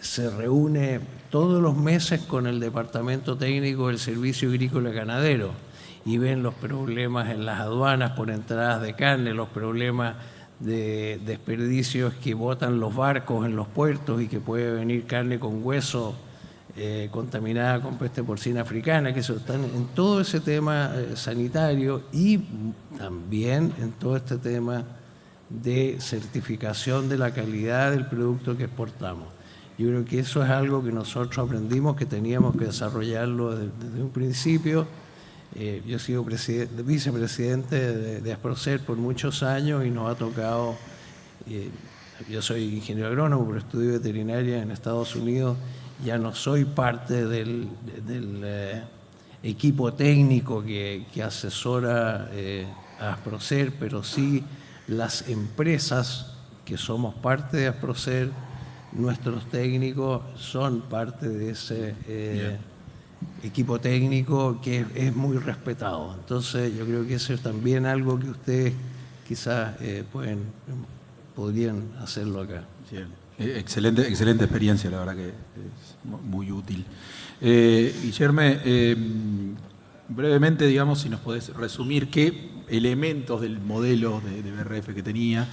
se reúne todos los meses con el departamento técnico del Servicio Agrícola y Ganadero y ven los problemas en las aduanas por entradas de carne, los problemas de desperdicios que botan los barcos en los puertos y que puede venir carne con hueso contaminada con peste porcina africana, que están en todo ese tema sanitario y también en todo este tema de certificación de la calidad del producto que exportamos. Yo creo que eso es algo que nosotros aprendimos que teníamos que desarrollarlo desde un principio. Yo he sido vicepresidente de Asprocer por muchos años y nos ha tocado, yo soy ingeniero agrónomo, pero estudio veterinaria en Estados Unidos. Ya no soy parte del equipo técnico que asesora a Asprocer, pero sí las empresas que somos parte de Asprocer, nuestros técnicos son parte de ese equipo técnico que es muy respetado. Entonces yo creo que eso es también algo que ustedes quizás podrían hacerlo acá. Sí. Excelente experiencia, la verdad que es muy útil. Guillermo, brevemente, digamos, si nos podés resumir qué elementos del modelo de BRF que tenía,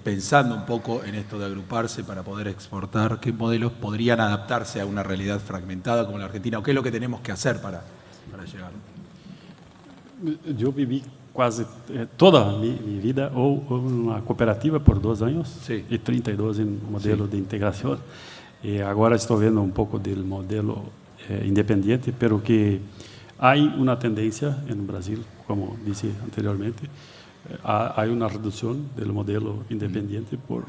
pensando un poco en esto de agruparse para poder exportar, qué modelos podrían adaptarse a una realidad fragmentada como la Argentina, o qué es lo que tenemos que hacer para llegar. Yo viví quase toda mi vida ou uma cooperativa por 2 anos e 32 em modelo de integração. E agora estou vendo um pouco do modelo independente, pero que há uma tendência no Brasil, como disse anteriormente, há uma redução do modelo independente por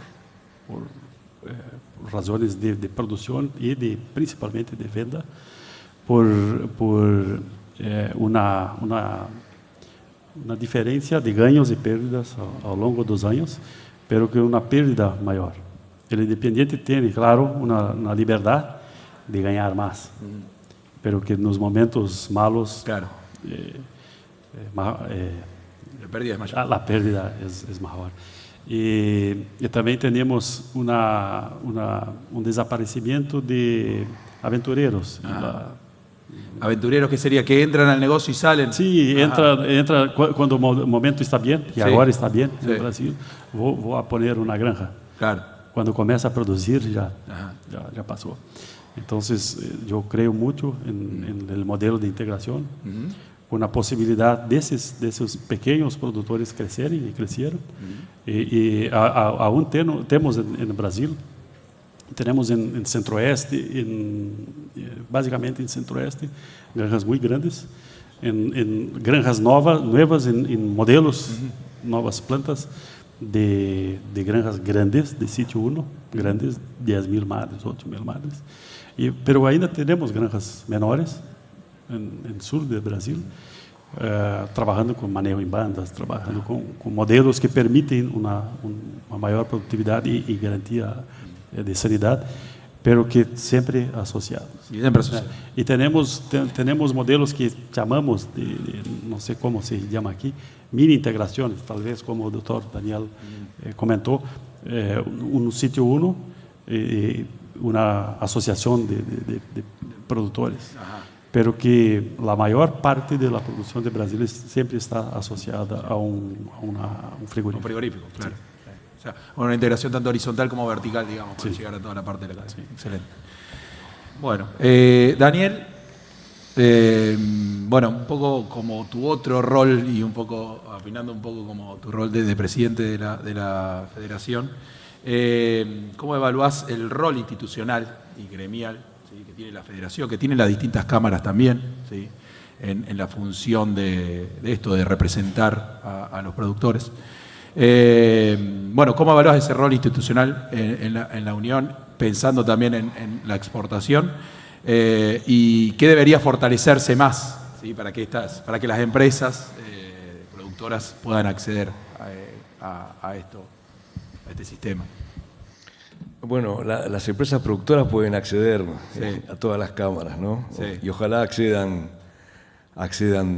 razões de produção e principalmente de venda, por uma diferença de ganhos e perdas ao longo dos anos, pero que uma perda maior. O independente tem, claro, uma liberdade de ganhar mais, pero que nos momentos malos, claro, a pérdida é maior. E também temos um desaparecimento de aventureiros. Aventureros, que sería que entran al negocio y salen. Sí, entra cuando el momento está bien, y ahora está bien en Brasil, voy a poner una granja. Claro. Cuando comienza a producir ya pasó. Entonces yo creo mucho en el modelo de integración, con la posibilidad de esos pequeños productores crecerem y crecieron. Y aún tenemos en Brasil, tenemos en Centro-Oeste, basicamente en Centro-Oeste, granjas muy grandes, en granjas nuevas, en modelos nuevas plantas de granjas grandes, de sitio 1, grandes, 10.000 madres, 8.000 madres. Pero ainda tenemos granjas menores en el sur de Brasil, trabajando con manejo en bandas, trabajando con modelos que permiten una mayor productividad y garantía de sanidad, pero que siempre asociados. Y tenemos modelos que llamamos, no sé cómo se llama aquí, mini integraciones, tal vez como el doctor Daniel comentó, un sitio 1, una asociación de productores. Ajá. Pero que la mayor parte de la producción de Brasil siempre está asociada a un frigorífico. Un frigorífico, claro. Sí. O sea, una integración tanto horizontal como vertical, digamos, para llegar a toda la parte de la cadena. Sí. Excelente. Bueno, Daniel, bueno, un poco como tu otro rol y un poco, opinando un poco como tu rol de presidente de la federación, ¿cómo evaluás el rol institucional y gremial, ¿sí?, que tiene la federación, que tienen las distintas cámaras también, ¿sí?, en la función de esto, de representar a los productores? Bueno, ¿cómo evaluás ese rol institucional en la Unión, pensando también en la exportación? ¿Y qué debería fortalecerse más, ¿sí?, para que las empresas productoras puedan acceder a este sistema? Bueno, las empresas productoras pueden acceder a todas las cámaras, ¿no? Sí. Y ojalá accedan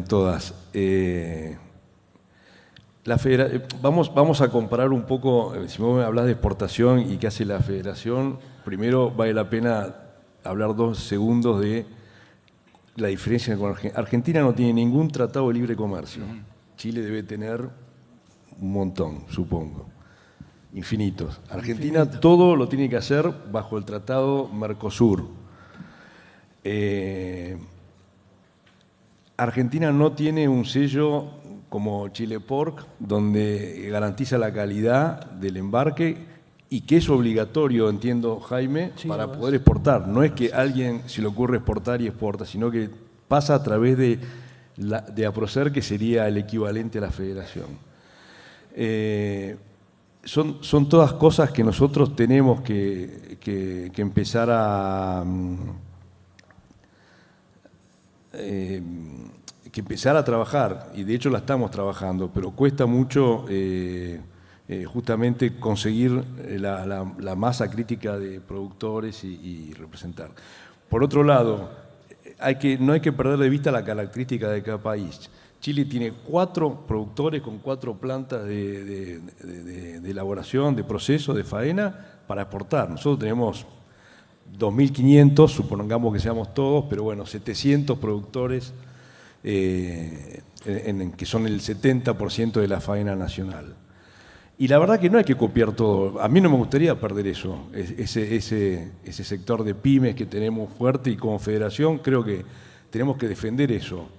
todas. Vamos a comparar un poco, si vos me hablas de exportación y qué hace la federación, primero vale la pena hablar 2 segundos de la diferencia con Argentina. Argentina no tiene ningún tratado de libre comercio. Chile debe tener un montón, supongo. Infinitos. Argentina todo lo tiene que hacer bajo el tratado Mercosur. Argentina no tiene un sello como Chile Pork, donde garantiza la calidad del embarque y que es obligatorio, entiendo, Jaime, para poder exportar. No es que alguien se le ocurre exportar y exporta, sino que pasa a través de APROCER, que sería el equivalente a la federación. Son todas cosas que nosotros tenemos que empezar a trabajar, y de hecho la estamos trabajando, pero cuesta mucho justamente conseguir la masa crítica de productores y representar. Por otro lado, no hay que perder de vista la característica de cada país. Chile tiene 4 productores con 4 plantas de elaboración, de proceso, de faena para exportar. Nosotros tenemos 2.500, supongamos que seamos todos, pero bueno, 700 productores que son el 70% de la faena nacional. Y la verdad que no hay que copiar todo. A mí no me gustaría perder eso, ese sector de pymes que tenemos fuerte, y como federación creo que tenemos que defender eso.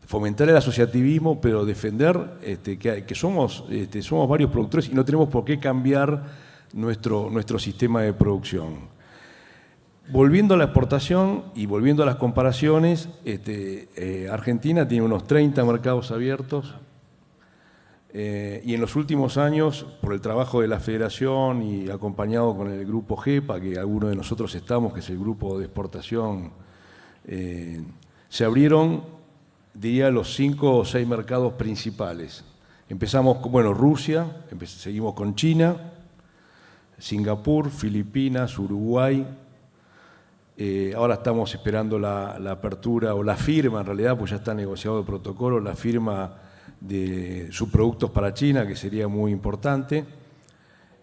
Fomentar el asociativismo, pero defender que somos varios productores y no tenemos por qué cambiar nuestro sistema de producción. Volviendo a la exportación y volviendo a las comparaciones, Argentina tiene unos 30 mercados abiertos y en los últimos años, por el trabajo de la federación y acompañado con el grupo GEPA, que algunos de nosotros estamos, que es el grupo de exportación, se abrieron, diría, los 5 o 6 mercados principales. Empezamos con, Rusia, seguimos con China, Singapur, Filipinas, Uruguay. Ahora estamos esperando la apertura, o la firma en realidad, pues ya está negociado el protocolo, la firma de subproductos para China, que sería muy importante.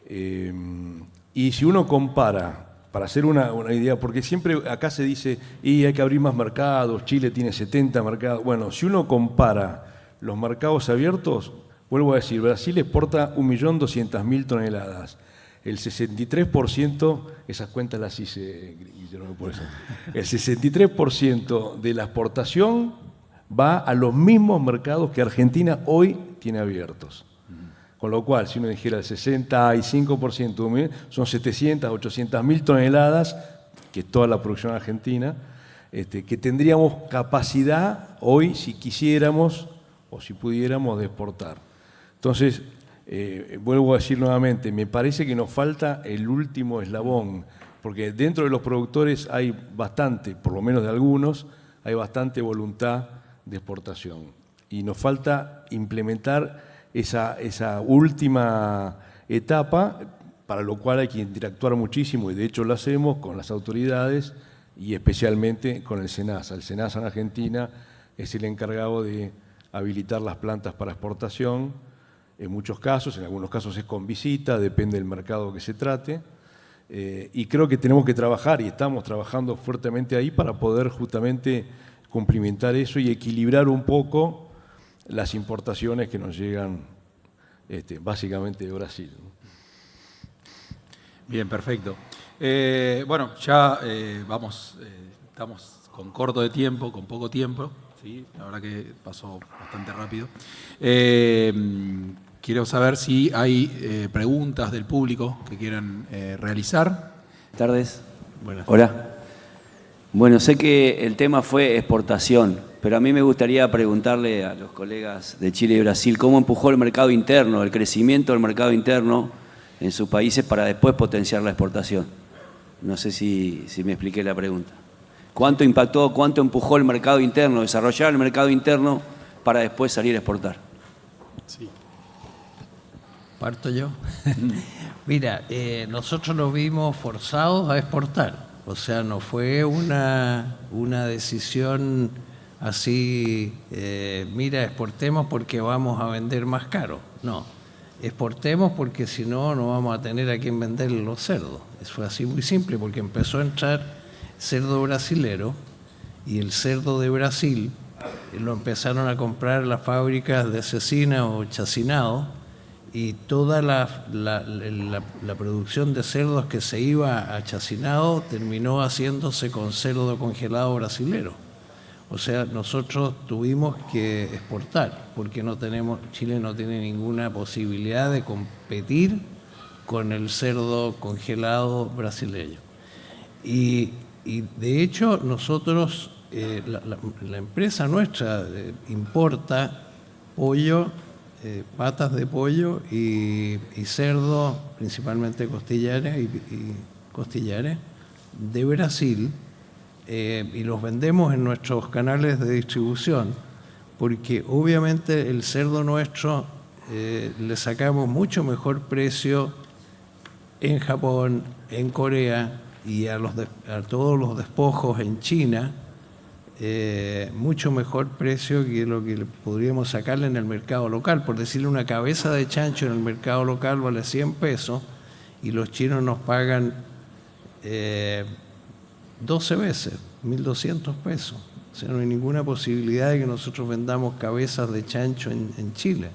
Y si uno compara, para hacer una idea, porque siempre acá se dice, hay que abrir más mercados, Chile tiene 70 mercados. Bueno, si uno compara los mercados abiertos, vuelvo a decir, Brasil exporta 1.200.000 toneladas. El 63%, esas cuentas las hice, Guillermo, por eso. El 63% de la exportación va a los mismos mercados que Argentina hoy tiene abiertos. Con lo cual, si uno dijera el 65%, son 700, 800.000 toneladas, que es toda la producción argentina, que tendríamos capacidad hoy, si quisiéramos, o si pudiéramos, de exportar. Entonces, vuelvo a decir nuevamente, me parece que nos falta el último eslabón, porque dentro de los productores hay bastante, por lo menos de algunos, hay bastante voluntad de exportación. Y nos falta implementar esa última etapa, para lo cual hay que interactuar muchísimo, y de hecho lo hacemos con las autoridades y especialmente con el SENASA. El SENASA en Argentina es el encargado de habilitar las plantas para exportación, en muchos casos, en algunos casos es con visita, depende del mercado que se trate, y creo que tenemos que trabajar, y estamos trabajando fuertemente ahí para poder justamente cumplimentar eso y equilibrar un poco las importaciones que nos llegan básicamente de Brasil. Bien, perfecto. Bueno, ya estamos con corto de tiempo, con poco tiempo, ¿sí? La verdad que pasó bastante rápido. Quiero saber si hay preguntas del público que quieran realizar. Buenas tardes. Buenas. Hola. Bueno, sé que el tema fue exportación, pero a mí me gustaría preguntarle a los colegas de Chile y Brasil cómo empujó el mercado interno, el crecimiento del mercado interno en sus países para después potenciar la exportación. No sé si me expliqué la pregunta. ¿Cuánto impactó, cuánto empujó el mercado interno, desarrollar el mercado interno para después salir a exportar? Sí. ¿Parto yo? Mira, nosotros nos vimos forzados a exportar. O sea, no fue una decisión así, mira, exportemos porque vamos a vender más caro. No, exportemos porque si no, no vamos a tener a quién venderle los cerdos. Eso fue así muy simple, porque empezó a entrar cerdo brasilero y el cerdo de Brasil lo empezaron a comprar las fábricas de cecina o chacinado, y toda la producción de cerdos que se iba a chacinado terminó haciéndose con cerdo congelado brasilero. O sea, nosotros tuvimos que exportar porque Chile no tiene ninguna posibilidad de competir con el cerdo congelado brasileño. Y de hecho nosotros, la empresa nuestra importa pollo, patas de pollo y cerdo, principalmente costillares y costillares, de Brasil, y los vendemos en nuestros canales de distribución, porque obviamente el cerdo nuestro le sacamos mucho mejor precio en Japón, en Corea y a todos los despojos en China, mucho mejor precio que lo que podríamos sacarle en el mercado local. Por decirle, una cabeza de chancho en el mercado local vale 100 pesos y los chinos nos pagan 12 veces, 1.200 pesos. O sea, no hay ninguna posibilidad de que nosotros vendamos cabezas de chancho en Chile.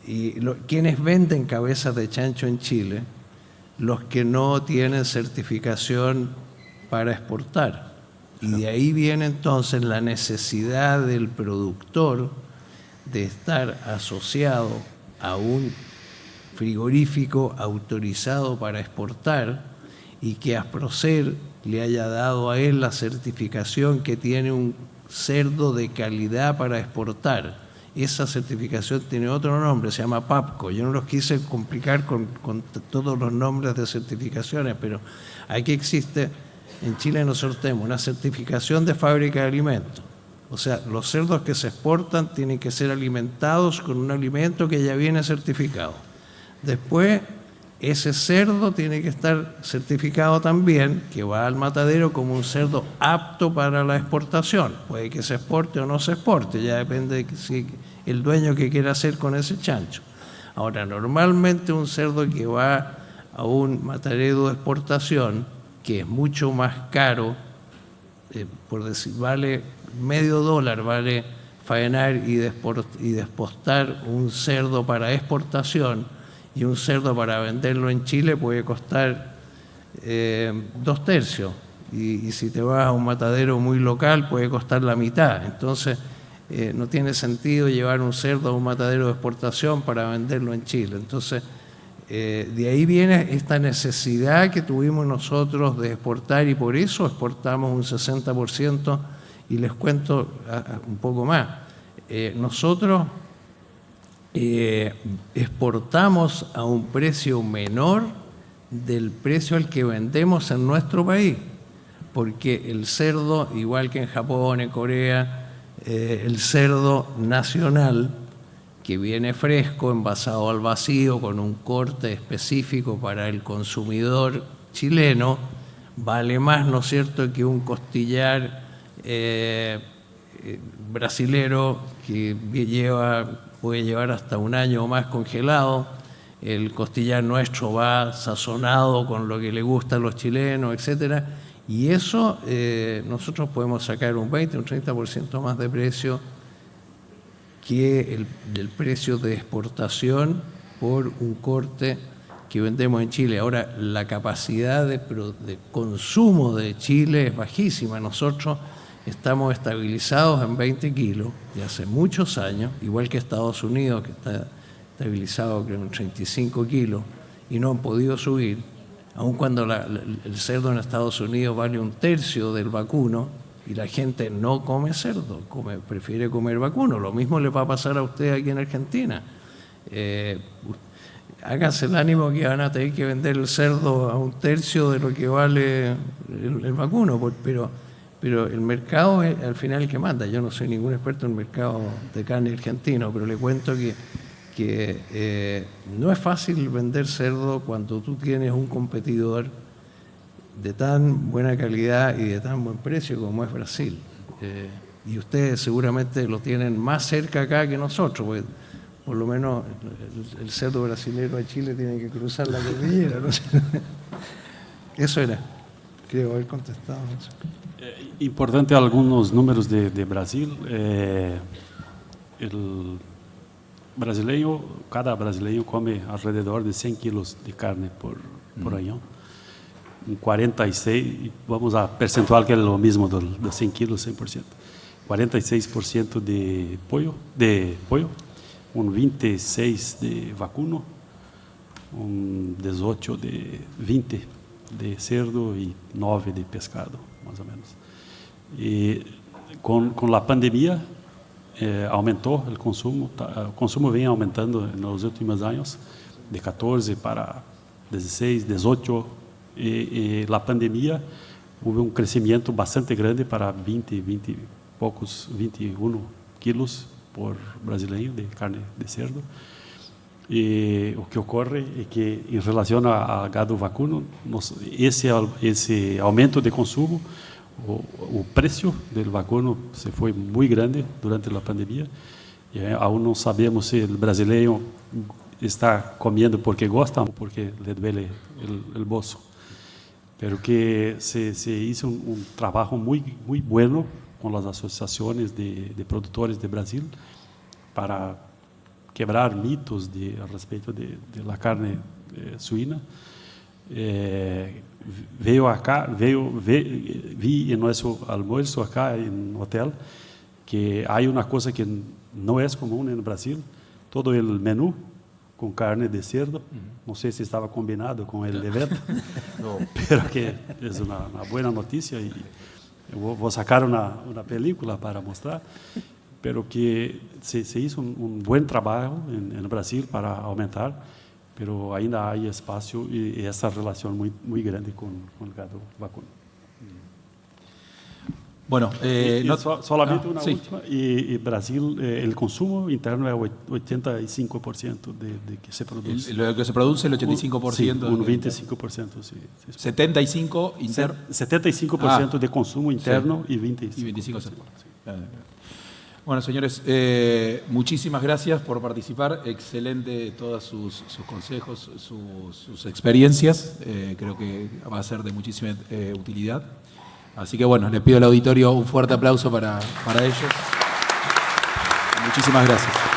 Y quienes venden cabezas de chancho en Chile, los que no tienen certificación para exportar. Y de ahí viene entonces la necesidad del productor de estar asociado a un frigorífico autorizado para exportar y que Asprocer le haya dado a él la certificación que tiene un cerdo de calidad para exportar. Esa certificación tiene otro nombre, se llama PAPCO. Yo no los quise complicar con todos los nombres de certificaciones, pero aquí existe. En Chile nosotros tenemos una certificación de fábrica de alimentos. O sea, los cerdos que se exportan tienen que ser alimentados con un alimento que ya viene certificado. Después, ese cerdo tiene que estar certificado también, que va al matadero como un cerdo apto para la exportación. Puede que se exporte o no se exporte, ya depende de si el dueño que quiera hacer con ese chancho. Ahora, normalmente un cerdo que va a un matadero de exportación, que es mucho más caro, por decir, vale $0.50, vale faenar y despostar un cerdo para exportación, y un cerdo para venderlo en Chile puede costar 2/3, y si te vas a un matadero muy local puede costar la mitad. Entonces no tiene sentido llevar un cerdo a un matadero de exportación para venderlo en Chile. Entonces de ahí viene esta necesidad que tuvimos nosotros de exportar, y por eso exportamos un 60%, y les cuento un poco más. nosotros exportamos a un precio menor del precio al que vendemos en nuestro país, porque el cerdo, igual que en Japón, en Corea, el cerdo nacional, que viene fresco, envasado al vacío, con un corte específico para el consumidor chileno, vale más, ¿no es cierto?, que un costillar brasilero que puede llevar hasta un año o más congelado. El costillar nuestro va sazonado con lo que le gusta a los chilenos, etcétera, y eso nosotros podemos sacar un 20, un 30% más de precio que el precio de exportación por un corte que vendemos en Chile. Ahora, la capacidad de consumo de Chile es bajísima. Nosotros estamos estabilizados en 20 kilos de hace muchos años, igual que Estados Unidos, que está estabilizado creo en 35 kilos, y no han podido subir, aun cuando el cerdo en Estados Unidos vale un tercio del vacuno, y la gente no come cerdo, prefiere comer vacuno. Lo mismo le va a pasar a usted aquí en Argentina. Háganse el ánimo que van a tener que vender el cerdo a un tercio de lo que vale el vacuno, pero el mercado es al final el que manda. Yo no soy ningún experto en el mercado de carne argentino, pero le cuento que no es fácil vender cerdo cuando tú tienes un competidor de tan buena calidad y de tan buen precio como es Brasil. Y ustedes seguramente lo tienen más cerca acá que nosotros, porque por lo menos el cerdo brasilero a Chile tiene que cruzar la cordillera, ¿no? Eso era, creo haber contestado eso. Importante algunos números de Brasil. Cada brasileño come alrededor de 100 kilos de carne por año. Un 46, vamos a percentual que es lo mismo de 100 kilos, 100%. 46% de pollo, un 26% de vacuno, un 18% de 20% de cerdo y 9% de pescado, más o menos. Y con la pandemia aumentó el consumo viene aumentando en los últimos años, de 14 para 16, 18, y la pandemia hubo un crecimiento bastante grande para 21 kilos por brasileño de carne de cerdo. Y lo que ocurre es que en relación a gado vacuno, ese aumento de consumo, o precio del vacuno se fue muy grande durante la pandemia. Y aún no sabemos si el brasileño está comiendo porque gosta o porque le duele el bolso. Pero que se hizo un trabajo muy bueno con las asociaciones de productores de Brasil para quebrar mitos respecto de la carne suina. Vi en nuestro almuerzo acá en el hotel que hay una cosa que no es común en Brasil, todo el menú con carne de cerdo, no sé si estaba combinado con el de venta, pero que es una buena noticia y voy a sacar una película para mostrar, pero que se hizo un buen trabajo en Brasil para aumentar, pero ainda hay espacio y esa relación muy grande con el gado vacuno. Bueno, solamente una sí. última. Y Brasil, el consumo interno es 85% de que se produce. Lo que se produce, el 85%. Sí, un 25%. Sí. 75% interno. 75% de consumo interno, sí. Y 25%. Sí. Bueno, señores, muchísimas gracias por participar. Excelente todos sus consejos, sus experiencias. Creo que va a ser de muchísima utilidad. Así que bueno, les pido al auditorio un fuerte aplauso para ellos. Muchísimas gracias.